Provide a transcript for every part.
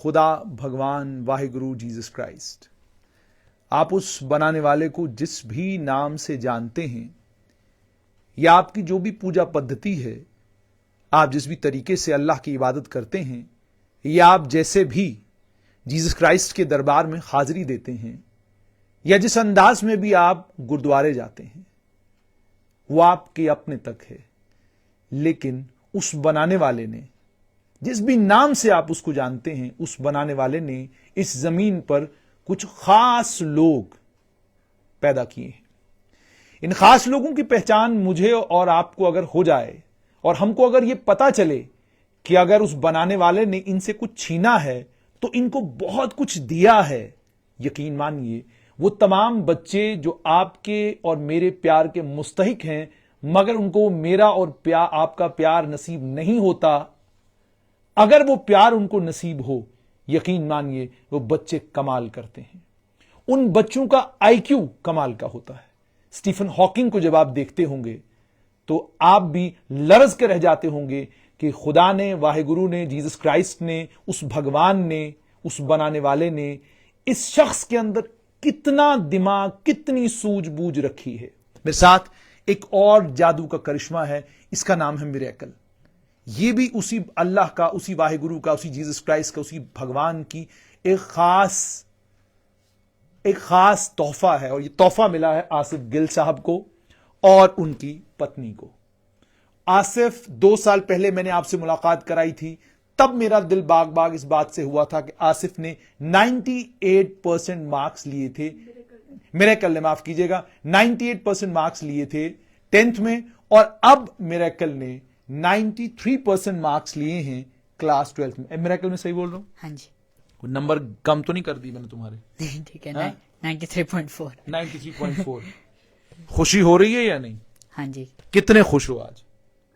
खुदा भगवान Waheguru Jesus Christ. आप उस बनाने वाले को जिस भी नाम से जानते हैं, या आपकी जो भी पूजा पद्धति है, आप जिस भी तरीके से अल्लाह की इबादत करते हैं, या आप जैसे भी जीसस क्राइस्ट के दरबार में हाजिरी देते हैं, या जिस अंदाज में भी आप गुरुद्वारे जाते हैं, वो आपके अपने तक है। लेकिन उस बनाने वाले ने, जिस भी नाम से आप उसको जानते हैं, उस बनाने वाले ने इस जमीन पर कुछ खास लोग पैदा किए हैं। इन खास लोगों की पहचान मुझे और आपको अगर हो जाए, और हमको अगर यह पता चले कि अगर उस बनाने वाले ने इनसे कुछ छीना है तो इनको बहुत कुछ दिया है, यकीन मानिए वो तमाम बच्चे जो आपके और मेरे प्यार के मुस्तहिक हैं, मगर उनको मेरा और आपका प्यार नसीब नहीं होता, अगर वो प्यार उनको नसीब हो, यकीन मानिए वो बच्चे कमाल करते हैं। उन बच्चों का आईक्यू कमाल का होता है। स्टीफन हॉकिंग को जब आप देखते होंगे तो आप भी लरज के रह जाते होंगे कि खुदा ने, वाहिगुरु ने, जीसस क्राइस्ट ने, उस भगवान ने, उस बनाने वाले ने इस शख्स के अंदर कितना दिमाग, कितनी सूझबूझ रखी है। मेरे साथ एक और जादू का करिश्मा है, इसका नाम है मिरेकल। यह भी उसी अल्लाह का, उसी वाहिगुरु का, उसी जीसस क्राइस्ट का, उसी भगवान की एक खास तोहफा है। और यह तोहफा मिला है आसिफ गिल साहब को और उनकी पत्नी को। आसिफ, 2 साल पहले मैंने आपसे मुलाकात कराई थी, तब मेरा दिल बाग बाग इस बात से हुआ था कि आसिफ ने 98% मार्क्स लिए थे, मिरेकल ने, माफ कीजिएगा, 98% मार्क्स लिए थे 10th में, और अब मिरेकल ने 93% मार्क्स लिए हैं क्लास 12th में। मिरेकल में सही बोल रहा हूं? हाँ जी। नंबर कम तो नहीं कर दी मैंने तुम्हारे? नहीं, ठीक है। 93.4। 93.4। खुशी हो रही है या नहीं? हाँ जी। कितने खुश हो आज?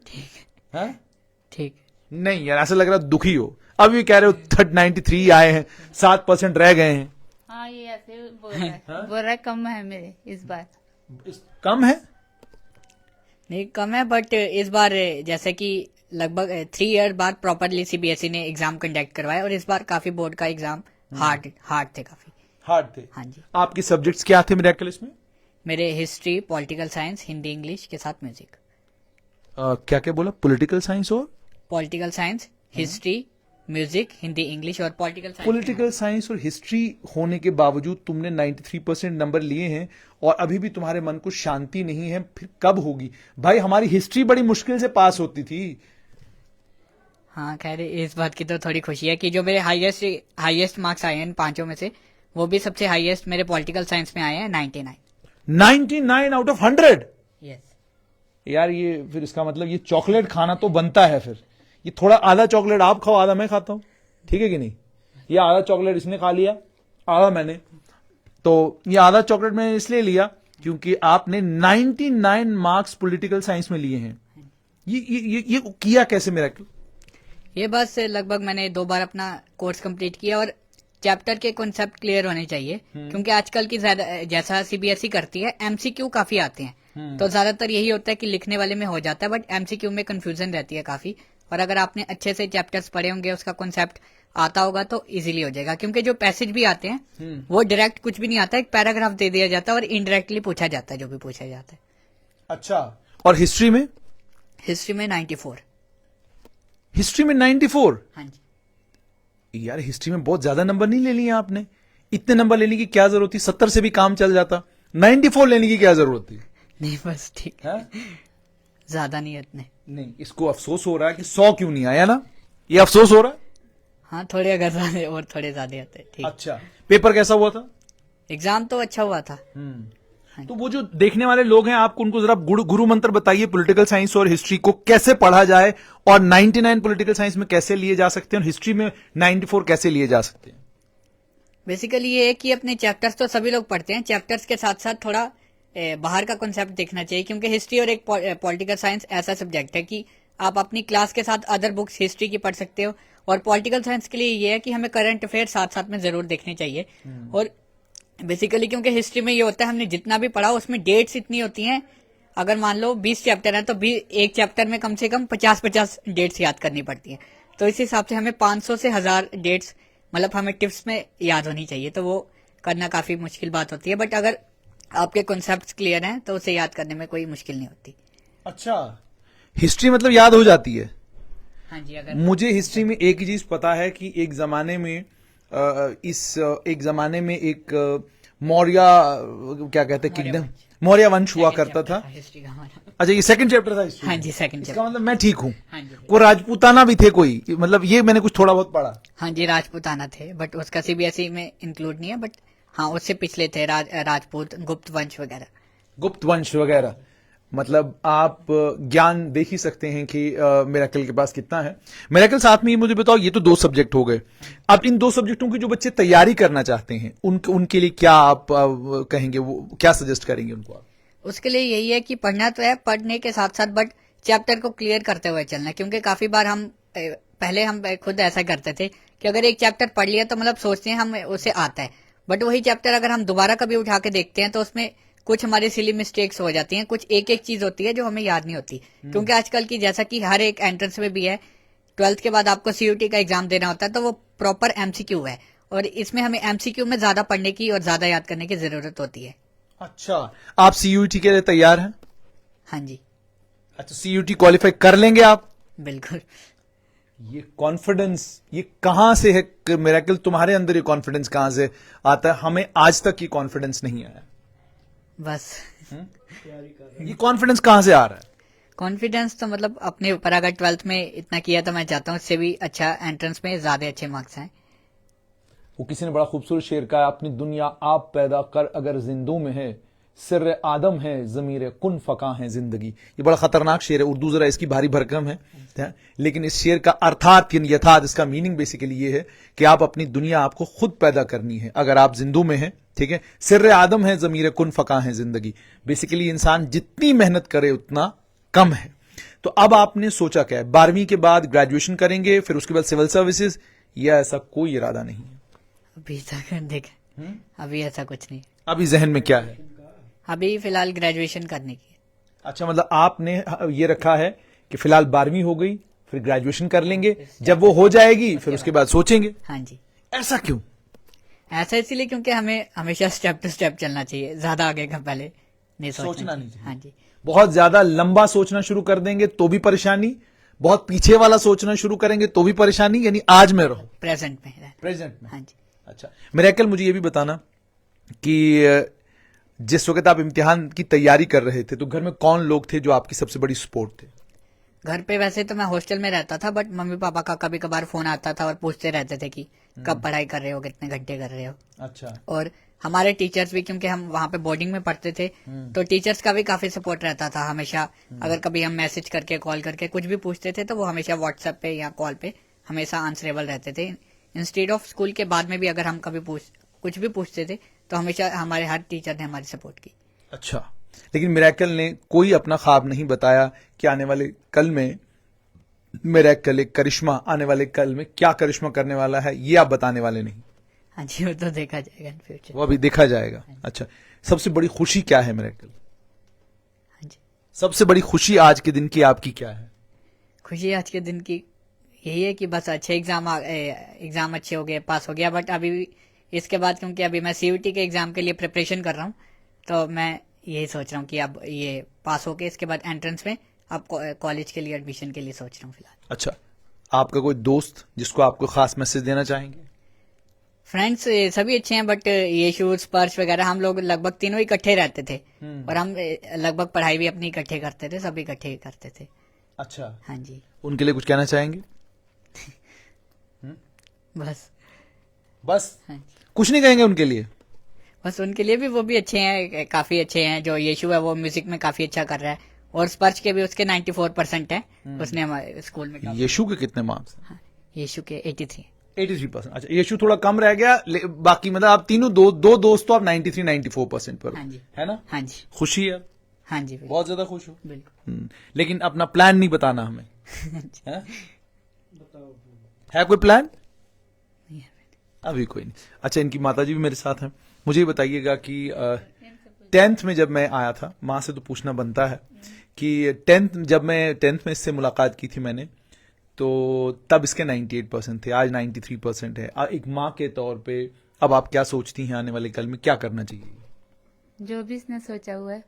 ठीक है? ठीक। नहीं यार, ऐसा लग रहा दुखी हो। अभी कह रहे हो 93 आए हैं, 7% रह गए हैं। हाँ, ये ऐसे बोल रहा है कम है मेरे इस बार। कम है? नहीं कम है, बट इस बार जैसे कि लगभग 3 ईयर बाद प्रॉपरली सीबीएसई ने एग्जाम कंडक्ट करवाया, और इस बार काफी बोर्ड का एग्जाम हार्ड थे, काफी हार्ड थे। हाँ जी। आपकी सब्जेक्ट्स क्या थे मिरेकल इसमें? मेरे history, political science, Hindi, English के साथ म्यूजिक। क्या क्या बोला? पॉलिटिकल साइंस और political science, history, music, Hindi, English और पॉलिटिकल साइंस। पॉलिटिकल साइंस और हिस्ट्री होने के बावजूद तुमने 93% नंबर लिए हैं, और अभी भी तुम्हारे मन को शांति नहीं है। फिर कब होगी भाई? हमारी हिस्ट्री बड़ी मुश्किल से पास होती थी। हाँ, खैर इस बात की तो थोड़ी खुशी है कि जो मेरे हाईएस्ट मार्क्स आए हैं इन 5 में से, वो भी सबसे हाईएस्ट मेरे पॉलिटिकल साइंस में आए हैं 99 आउट ऑफ 100। यस यार, ये फिर इसका मतलब ये चॉकलेट खाना तो बनता है। फिर ये थोड़ा आधा चॉकलेट आप खाओ, आधा मैं खाता हूं, ठीक है कि नहीं? ये आधा चॉकलेट इसने खा लिया, आधा मैंने। तो ये आधा चॉकलेट मैंने इसलिए लिया क्योंकि आपने 99 मार्क्स पॉलिटिकल साइंस में लिए हैं। ये किया कैसे मिरेकल? ये बस लगभग मैंने 2 बार अपना कोर्स कंप्लीट किया, और चैप्टर के कॉन्सेप्ट क्लियर होने चाहिए, क्योंकि आजकल की जैसा सीबीएसई करती है, एमसीक्यू काफी आते हैं, तो ज्यादातर यही होता है कि लिखने वाले में हो जाता है, बट एमसीक्यू में कंफ्यूजन रहती है काफी। और अगर आपने अच्छे से चैप्टर्स पढ़े होंगे, उसका कॉन्सेप्ट आता होगा, तो इजीली हो जाएगा। क्योंकि जो पैसेज भी आते हैं वो डायरेक्ट कुछ भी नहीं आता, एक पैराग्राफ दे दिया जाता है और इनडायरेक्टली पूछा जाता है जो भी पूछा जाता है। अच्छा, और हिस्ट्री में? हिस्ट्री में 94। हिस्ट्री में 94? हाँ जी। यार, हिस्ट्री में बहुत ज्यादा नंबर नहीं ले लिए आपने। इतने नंबर लेने की क्या जरूरत थी? 70 से भी काम चल जाता। 94 लेने की क्या जरूरत थी? नहीं, बस ठीक है, ज्यादा नहीं इतने। नहीं, इसको अफसोस हो रहा है कि 100 क्यों नहीं आया ना? ये अफसोस हो रहा है। हाँ, थोड़े अगर ज्यादा और थोड़े ज्यादा आते। ठीक। अच्छा, पेपर कैसा हुआ था? एग्जाम तो अच्छा हुआ था। तो वो जो देखने वाले लोग हैं, आपको उनको जरा गुरु मंत्र बताइए, पॉलिटिकल साइंस और हिस्ट्री को कैसे पढ़ा जाए, और 99 पॉलिटिकल साइंस में कैसे लिए जा सकते हैं, और हिस्ट्री में 94 कैसे लिए जा सकते हैं। बेसिकली ये है कि अपने चैप्टर्स तो सभी लोग पढ़ते हैं, चैप्टर्स के साथ साथ थोड़ा बाहर का कॉन्सेप्ट देखना चाहिए, क्योंकि हिस्ट्री और एक पॉलिटिकल साइंस ऐसा सब्जेक्ट है कि आप अपनी क्लास के साथ अदर बुक्स हिस्ट्री की पढ़ सकते हो, और पॉलिटिकल साइंस के लिए ये है कि हमें करंट अफेयर साथ साथ में जरूर देखने चाहिए। और बेसिकली क्योंकि हिस्ट्री में ये होता है, हमने जितना भी पढ़ा उसमें डेट्स इतनी होती हैं, अगर मान लो 20 चैप्टर हैं तो एक चैप्टर में कम से कम 50-50 डेट्स याद करनी पड़ती हैं, तो इस हिसाब से हमें 500 से 1000 डेट्स मतलब हमें टिप्स में याद होनी चाहिए, तो वो करना काफी मुश्किल बात होती है। बट अगर आपके कॉन्सेप्ट्स क्लियर हैं तो उसे याद करने में कोई मुश्किल नहीं होती। अच्छा, हिस्ट्री मतलब याद हो जाती है। हाँ जी। अगर मुझे हिस्ट्री में एक ही चीज पता है कि एक जमाने में एक जमाने में एक मौर्य क्या कहते हैं किंगडम, मौर्य वंश हुआ करता था। हिस्ट्री का हमारा। अच्छा, ये सेकंड चैप्टर था हिस्ट्री हाँ में। जी, सेकंड इसका चैप्टर। मतलब मैं ठीक हूँ। हाँ जी। वो राजपूताना भी थे कोई, मतलब ये मैंने कुछ थोड़ा बहुत पढ़ा। हाँ जी, राजपूताना थे, बट उसका सीबीएसई में इंक्लूड नहीं है। बट हाँ, उससे पिछले थे राजपूत, गुप्त वंश वगैरह। गुप्त वंश वगैरह। मतलब आप ज्ञान देख ही सकते हैं कि मिरेकल के पास कितना है। मिरेकल, साथ में ये मुझे बताओ, ये तो 2 सब्जेक्ट हो गए। अब इन 2 सब्जेक्टों की जो बच्चे तैयारी करना चाहते हैं उनके लिए क्या आप कहेंगे, वो क्या सजेस्ट करेंगे उनको आप? उसके लिए यही है कि पढ़ना तो है, पढ़ने के साथ साथ बट चैप्टर को क्लियर करते हुए चलना है। क्योंकि काफी बार पहले हम खुद ऐसा करते थे कि अगर एक चैप्टर पढ़ लिया तो मतलब सोचते हैं हम उसे आता है, बट वही चैप्टर अगर हम दोबारा कभी उठा के देखते हैं तो उसमें कुछ हमारी सिली मिस्टेक्स हो जाती हैं, कुछ एक एक चीज होती है जो हमें याद नहीं होती। क्योंकि आजकल की, जैसा कि हर एक एंट्रेंस में भी है, 12th के बाद आपको सीयूटी का एग्जाम देना होता है, तो वो प्रॉपर एमसीक्यू है, और इसमें हमें एमसीक्यू में ज्यादा पढ़ने की और ज्यादा याद करने की जरूरत होती है। अच्छा, आप सीयूटी के लिए तैयार हैं? हाँ जी, अच्छा, सीयूटी क्वालिफाई कर लेंगे आप? बिल्कुल। ये कॉन्फिडेंस ये कहां से है मिरेकल? तुम्हारे अंदर ये कॉन्फिडेंस कहां से आता है? हमें आज तक ये कॉन्फिडेंस नहीं आया। बस ये कॉन्फिडेंस कहां से आ रहा है? कॉन्फिडेंस तो मतलब अपने ऊपर, अगर 12th में इतना किया तो मैं चाहता हूँ इससे भी अच्छा एंट्रेंस में ज्यादा अच्छे मार्क्स आए। वो किसी ने बड़ा खूबसूरत शेर कहा, अपनी दुनिया आप पैदा कर अगर जिंदों में है, सिर्र आदम है ज़मीर कुन फका है जिंदगी। ये बड़ा खतरनाक शेर है, उर्दू जरा इसकी भारी भरकम है, लेकिन इस शेर का अर्थात यानी यथार्थ, इसका मीनिंग बेसिकली ये है कि आप अपनी दुनिया आपको खुद पैदा करनी है अगर आप जिंदों में हैं। ठीक है, सिर्र आदम है ज़मीर कुन फका है जिंदगी। बेसिकली इंसान जितनी मेहनत करे उतना कम है। तो अब आपने सोचा क्या है? 12वीं के बाद ग्रेजुएशन करेंगे, फिर उसके बाद सिविल सर्विसेज, या ऐसा कोई इरादा नहीं है? अभी तक देखे, अभी ऐसा कुछ नहीं। अभी जहन में क्या है? अभी फिलहाल ग्रेजुएशन करने की। अच्छा, मतलब आपने ये रखा है कि फिलहाल 12वीं हो गई, फिर ग्रेजुएशन कर लेंगे, जब वो हो जाएगी फिर उसके बाद सोचेंगे। हाँ जी। ऐसा क्यों? ऐसा इसलिए क्योंकि हमें हमेशा स्टेप टू स्टेप चलना चाहिए, ज्यादा आगे का पहले नहीं सोचना नहीं चाहिए। हाँ जी। बहुत ज्यादा लंबा सोचना शुरू कर देंगे तो भी परेशानी, बहुत पीछे वाला सोचना शुरू करेंगे तो भी परेशानी, यानी आज में रहो, प्रेजेंट में। प्रेजेंट में। हाँ जी। अच्छा मिरेकल, मुझे ये भी बताना कि जिस वक्त आप इम्तिहान की तैयारी कर रहे थे तो घर में कौन लोग थे जो आपकी सबसे बड़ी सपोर्ट थे? घर पे वैसे तो मैं हॉस्टल में रहता था, बट मम्मी पापा का कभी कभार फोन आता था और पूछते रहते थे कि कब पढ़ाई कर रहे हो, कितने घंटे कर रहे हो। अच्छा। और हमारे टीचर्स भी, क्योंकि हम वहाँ पे बोर्डिंग में पढ़ते थे, तो टीचर्स का भी काफी सपोर्ट रहता था हमेशा। अगर कभी हम मैसेज करके, कॉल करके कुछ भी पूछते थे तो वो हमेशा व्हाट्सएप पे या कॉल पे हमेशा आंसरेबल रहते थे। इंस्टेड ऑफ स्कूल के बाद में भी अगर हम कभी कुछ भी पूछते थे तो हमेशा हमारे हर टीचर ने हमारी सपोर्ट की। अच्छा, लेकिन मिरेकल ने कोई अपना ख्वाब नहीं बताया कि आने वाले कल में मिरेकल एक करिश्मा, आने वाले कल में क्या करिश्मा करने वाला है ये आप बताने वाले नहीं? हाँ जी, वो तो देखा जाएगा इन फ्यूचर। वो अभी देखा जाएगा। अच्छा, सबसे बड़ी खुशी क्या है मिरेकल? हाँ जी, सबसे बड़ी खुशी आज के दिन की आपकी क्या है? खुशी आज के दिन की यही है कि बस अच्छे एग्जाम अच्छे हो गए, पास हो गया। बट अभी इसके बाद, क्योंकि अभी मैं सीयूटी के एग्जाम के लिए प्रिपरेशन कर रहा हूँ, तो मैं यही सोच रहा हूँ कि अब ये पास होके इसके बाद एंट्रेंस में अब कॉलेज के लिए एडमिशन के लिए सोच रहा हूँ फिलहाल। अच्छा, आपका कोई दोस्त जिसको आपको खास मैसेज देना चाहेंगे? फ्रेंड्स सभी अच्छे हैं, बट यीशु, स्पर्श वगैरह हम लोग लगभग तीनों इकट्ठे रहते थे, और हम लगभग पढ़ाई भी अपनी इकट्ठे करते थे, सब इकट्ठे करते थे। अच्छा, हाँ जी, उनके लिए कुछ कहना चाहेंगे? बस बस हाँ जी, कुछ नहीं कहेंगे उनके लिए? बस उनके लिए भी, वो भी अच्छे हैं, काफी अच्छे हैं। जो यीशु है वो म्यूजिक में काफी अच्छा कर रहा है, और स्पर्श के भी उसके 94% है। उसने हमारे स्कूल में यीशु के कितने मार्क्स हैं? हाँ, यीशु के 83। 83%। अच्छा, यीशु थोड़ा कम रह गया, बाकी मतलब आप तीनों दो दोस्त तो आप 93-94% पर हो, हाँ जी, है ना? हाँ जी, खुशी है? हाँ जी, बिल्कुल, बहुत ज्यादा खुश हो? बिल्कुल। लेकिन अपना प्लान नहीं बताना हमें, है कोई प्लान? अभी कोई नहीं। अच्छा, इनकी माताजी भी मेरे साथ हैं। मुझे बताइएगा कि 10th में जब मैं आया था, माँ से तो पूछना बनता है कि जब मैं 10th में इससे मुलाकात की थी मैंने, तो तब इसके 98% थे, आज 93% है। एक माँ के तौर पे अब आप क्या सोचती हैं आने वाले कल में क्या करना चाहिए? जो भी इसने सोचा हुआ है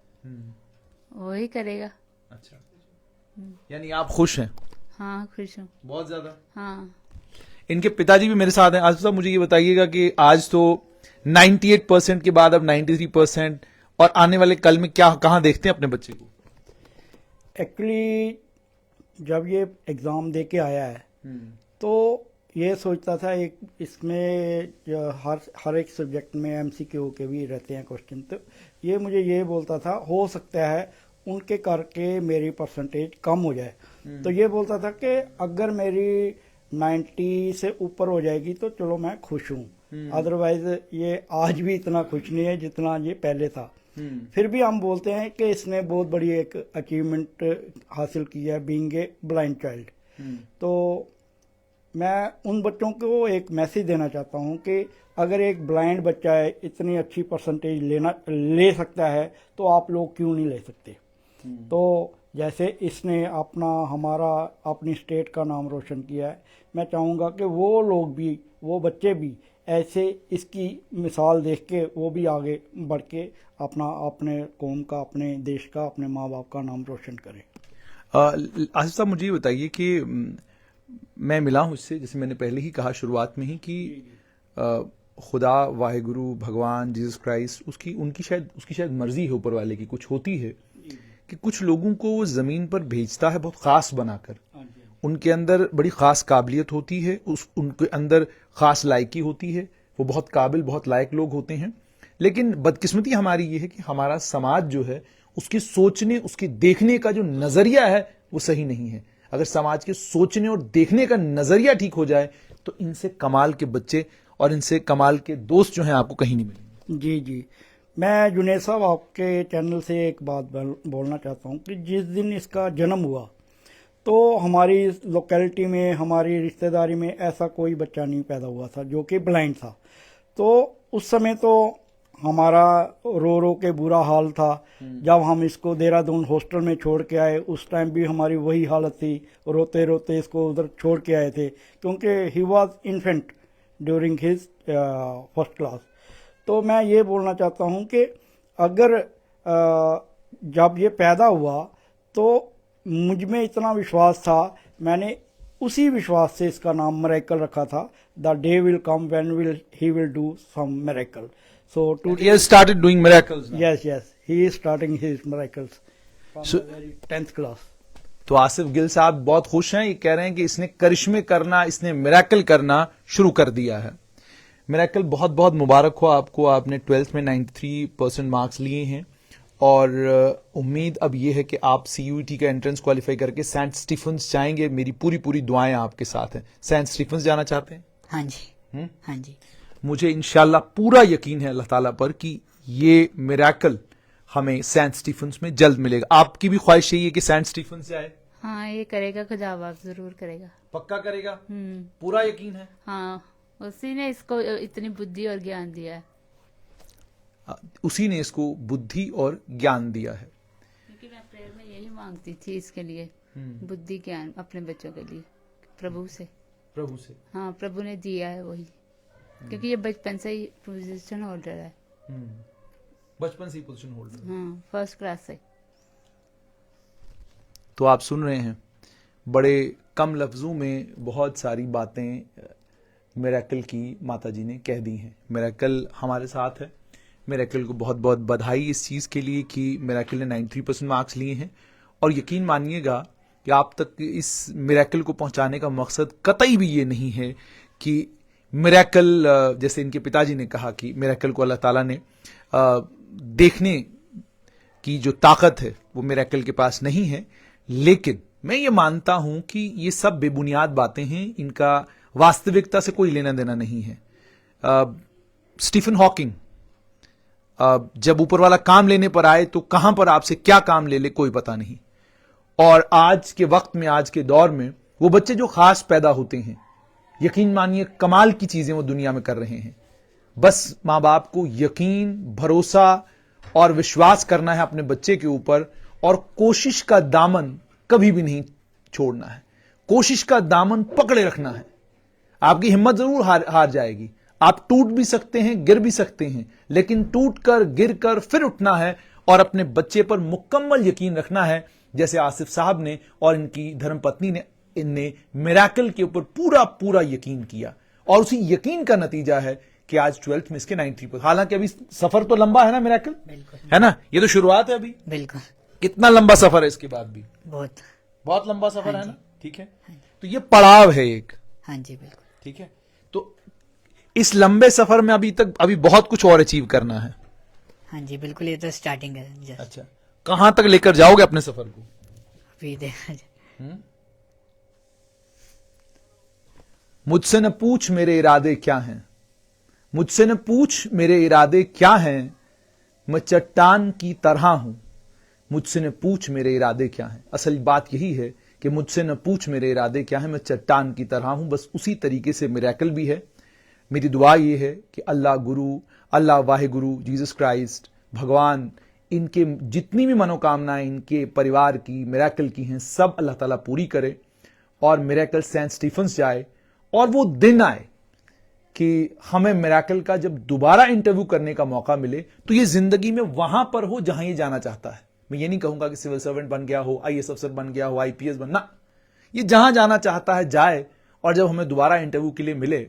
वही करेगा। अच्छा, यानी आप खुश हैं? हाँ, खुश हूँ बहुत ज्यादा। हाँ। इनके पिताजी भी मेरे साथ हैं। आज साहब मुझे ये बताइएगा कि आज तो 98% के बाद अब 93%, और आने वाले कल में क्या कहाँ देखते हैं अपने बच्चे को? एक्चुअली जब ये एग्ज़ाम दे के आया है तो ये सोचता था एक इसमें जो हर एक सब्जेक्ट में एमसीक्यू के भी रहते हैं क्वेश्चन, तो ये मुझे ये बोलता था हो सकता है उनके करके मेरी परसेंटेज कम हो जाए। तो ये बोलता था कि अगर मेरी 90 से ऊपर हो जाएगी तो चलो मैं खुश हूँ, अदरवाइज ये आज भी इतना खुश नहीं है जितना ये पहले था। फिर भी हम बोलते हैं कि इसने बहुत बड़ी एक अचीवमेंट हासिल की है, बीइंग ए ब्लाइंड चाइल्ड। तो मैं उन बच्चों को एक मैसेज देना चाहता हूँ कि अगर एक ब्लाइंड बच्चा है इतनी अच्छी परसेंटेज ले सकता है तो आप लोग क्यों नहीं ले सकते। तो जैसे इसने हमारा अपनी स्टेट का नाम रोशन किया है, मैं चाहूँगा कि वो लोग भी, वो बच्चे भी ऐसे इसकी मिसाल देख के वो भी आगे बढ़ के अपने कौम का, अपने देश का, अपने माँ बाप का नाम रोशन करें। आसिफ साहब मुझे ये बताइए कि मैं मिला हूँ इससे, जैसे मैंने पहले ही कहा शुरुआत में ही कि खुदा, वाहिगुरु, भगवान, जीसस क्राइस्ट, उसकी शायद मर्जी है ऊपर वाले की, कुछ होती है कि कुछ लोगों को वो जमीन पर भेजता है बहुत खास बनाकर। उनके अंदर बड़ी खास काबिलियत होती है, उनके अंदर खास लायकी होती है, वो बहुत काबिल, बहुत लायक लोग होते हैं। लेकिन बदकिस्मती हमारी ये है कि हमारा समाज जो है उसके सोचने, उसके देखने का जो नजरिया है वो सही नहीं है। अगर समाज के सोचने और देखने का नजरिया ठीक हो जाए तो इनसे कमाल के बच्चे और इनसे कमाल के दोस्त जो हैं आपको कहीं नहीं मिलेंगे। जी जी, मैं जुनेद साहब आपके चैनल से एक बात बोलना चाहता हूँ कि जिस दिन इसका जन्म हुआ तो हमारी लोकेलिटी में, हमारी रिश्तेदारी में ऐसा कोई बच्चा नहीं पैदा हुआ था जो कि ब्लाइंड था। तो उस समय तो हमारा रो रो के बुरा हाल था। जब हम इसको देहरादून हॉस्टल में छोड़ के आए उस टाइम भी हमारी वही हालत थी, रोते रोते इसको उधर छोड़ के आए थे, क्योंकि he was infant during his first class. तो मैं ये बोलना चाहता हूँ कि अगर जब ये पैदा हुआ तो मुझ में इतना विश्वास था, मैंने उसी विश्वास से इसका नाम मिरेकल रखा था। The day will come when he will do some miracle. So he has started doing miracles now. Yes, he is starting his miracles from the very 10th class. तो आसिफ गिल साहब बहुत खुश हैं, ये कह रहे हैं कि इसने करिश्मे करना, इसने मिरेकल करना शुरू कर दिया है। मिरेकल बहुत बहुत मुबारक हो आपको, आपने 12th में 93% मार्क्स लिए हैं और उम्मीद अब ये है कि आप CUET का एंट्रेंस क्वालिफाई करके सेंट स्टीफेंस जाएंगे। मेरी पूरी दुआएं आपके साथ हैं। सेंट स्टीफेंस जाना चाहते हैं? हाँ जी, हाँ जी। मुझे इंशाल्लाह पूरा यकीन है अल्लाह ताला पर कि ये मिरेकल हमें सेंट स्टीफेंस में जल्द मिलेगा। आपकी भी ख्वाहिश यही है कि सेंट स्टीफेंस जाए? हाँ, ये करेगा, खुदाबाद जरूर करेगा, पक्का करेगा, पूरा यकीन है। हाँ, उसी ने इसको इतनी बुद्धि और ज्ञान दिया है। उसी ने इसको बुद्धि और ज्ञान दिया है। क्योंकि मैं प्रेयर में यही मांगती थी इसके लिए, बुद्धि ज्ञान अपने बच्चों के लिए, प्रभु से। हाँ, प्रभु ने दिया है वही, क्योंकि ये बचपन से ही पोजीशन होल्डर है। बचपन से ही पोजीशन होल्डर। हाँ, फर्स्ट क्लास से। तो आप सुन रहे हैं, बड़े कम लफ्जों में बहुत सारी बातें मिरेकल की माता जी ने कह दी हैं। मिरेकल हमारे साथ है। मिरेकल को बहुत बहुत बधाई इस चीज के लिए कि मिरेकल ने 93% मार्क्स लिए हैं। और यकीन मानिएगा कि आप तक इस मिरेकल को पहुंचाने का मकसद कतई भी ये नहीं है कि मिरेकल, जैसे इनके पिताजी ने कहा कि मिरेकल को अल्लाह ताला ने देखने की जो ताकत है वो मिरेकल के पास नहीं है। लेकिन मैं ये मानता हूं कि ये सब बेबुनियाद बातें हैं, इनका वास्तविकता से कोई लेना देना नहीं है। स्टीफन हॉकिंग जब ऊपर वाला काम लेने पर आए तो कहां पर आपसे क्या काम ले ले कोई पता नहीं। और आज के वक्त में, आज के दौर में वो बच्चे जो खास पैदा होते हैं, यकीन मानिए कमाल की चीजें वो दुनिया में कर रहे हैं। बस मां बाप को यकीन, भरोसा और विश्वास करना है अपने बच्चे के ऊपर और कोशिश का दामन कभी भी नहीं छोड़ना है। कोशिश का दामन पकड़े रखना है। आपकी हिम्मत जरूर हार जाएगी, आप टूट भी सकते हैं, गिर भी सकते हैं, लेकिन टूट कर गिर कर फिर उठना है और अपने बच्चे पर मुकम्मल यकीन रखना है, जैसे आसिफ साहब ने और इनकी धर्मपत्नी ने इनने मिरेकल के ऊपर पूरा पूरा यकीन किया और उसी यकीन का नतीजा है कि आज 12th में इसके 93%। हालांकि अभी सफर तो लंबा है ना मिरेकल, है ना, ये तो शुरुआत है अभी। बिल्कुल। कितना लंबा सफर है इसके बाद भी? बहुत लंबा सफर है ना। ठीक है, तो ये पड़ाव है एक। हाँ जी बिल्कुल। ठीक है, तो इस लंबे सफर में अभी बहुत कुछ और अचीव करना है। हाँ जी बिल्कुल, ये तो स्टार्टिंग है जस्ट। अच्छा, कहां तक लेकर जाओगे अपने सफर को? अभी देखा जाए। मुझसे न पूछ मेरे इरादे क्या हैं, मुझसे न पूछ मेरे इरादे क्या हैं, मैं चट्टान की तरह हूं, मुझसे न पूछ मेरे इरादे क्या हैं। असल बात यही है कि मुझसे न पूछ मेरे इरादे क्या हैं, मैं चट्टान की तरह हूं। बस उसी तरीके से मिरेकल भी है। मेरी दुआ यह है कि अल्लाह गुरु, अल्लाह वाहिगुरु जीसस क्राइस्ट, भगवान, इनके जितनी भी मनोकामनाएं इनके परिवार की, मिरेकल की हैं, सब अल्लाह ताला पूरी करे और मिरेकल सेंट स्टीफेंस जाए और वो दिन आए कि हमें मिरेकल का जब दोबारा इंटरव्यू करने का मौका मिले तो ये जिंदगी में वहां पर हो जहां ये जाना चाहता है। मैं ये नहीं कहूंगा कि सिविल सर्वेंट बन गया हो, आईएएस अफसर बन गया हो, आईपीएस बनना, ये जहां जाना चाहता है जाए और जब हमें दोबारा इंटरव्यू के लिए मिले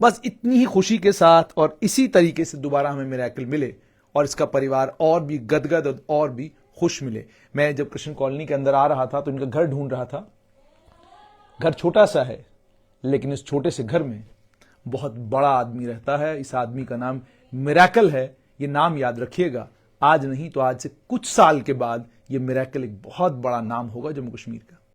बस इतनी ही खुशी के साथ और इसी तरीके से दोबारा हमें मिरेकल मिले और इसका परिवार और भी गदगद और भी खुश मिले। मैं जब कृष्ण कॉलोनी के अंदर आ रहा था तो इनका घर ढूंढ रहा था। घर छोटा सा है लेकिन इस छोटे से घर में बहुत बड़ा आदमी रहता है। इस आदमी का नाम मिरेकल है। ये नाम याद रखिएगा, आज नहीं तो आज से कुछ साल के बाद ये मिरेकल एक बहुत बड़ा नाम होगा जम्मू कश्मीर का।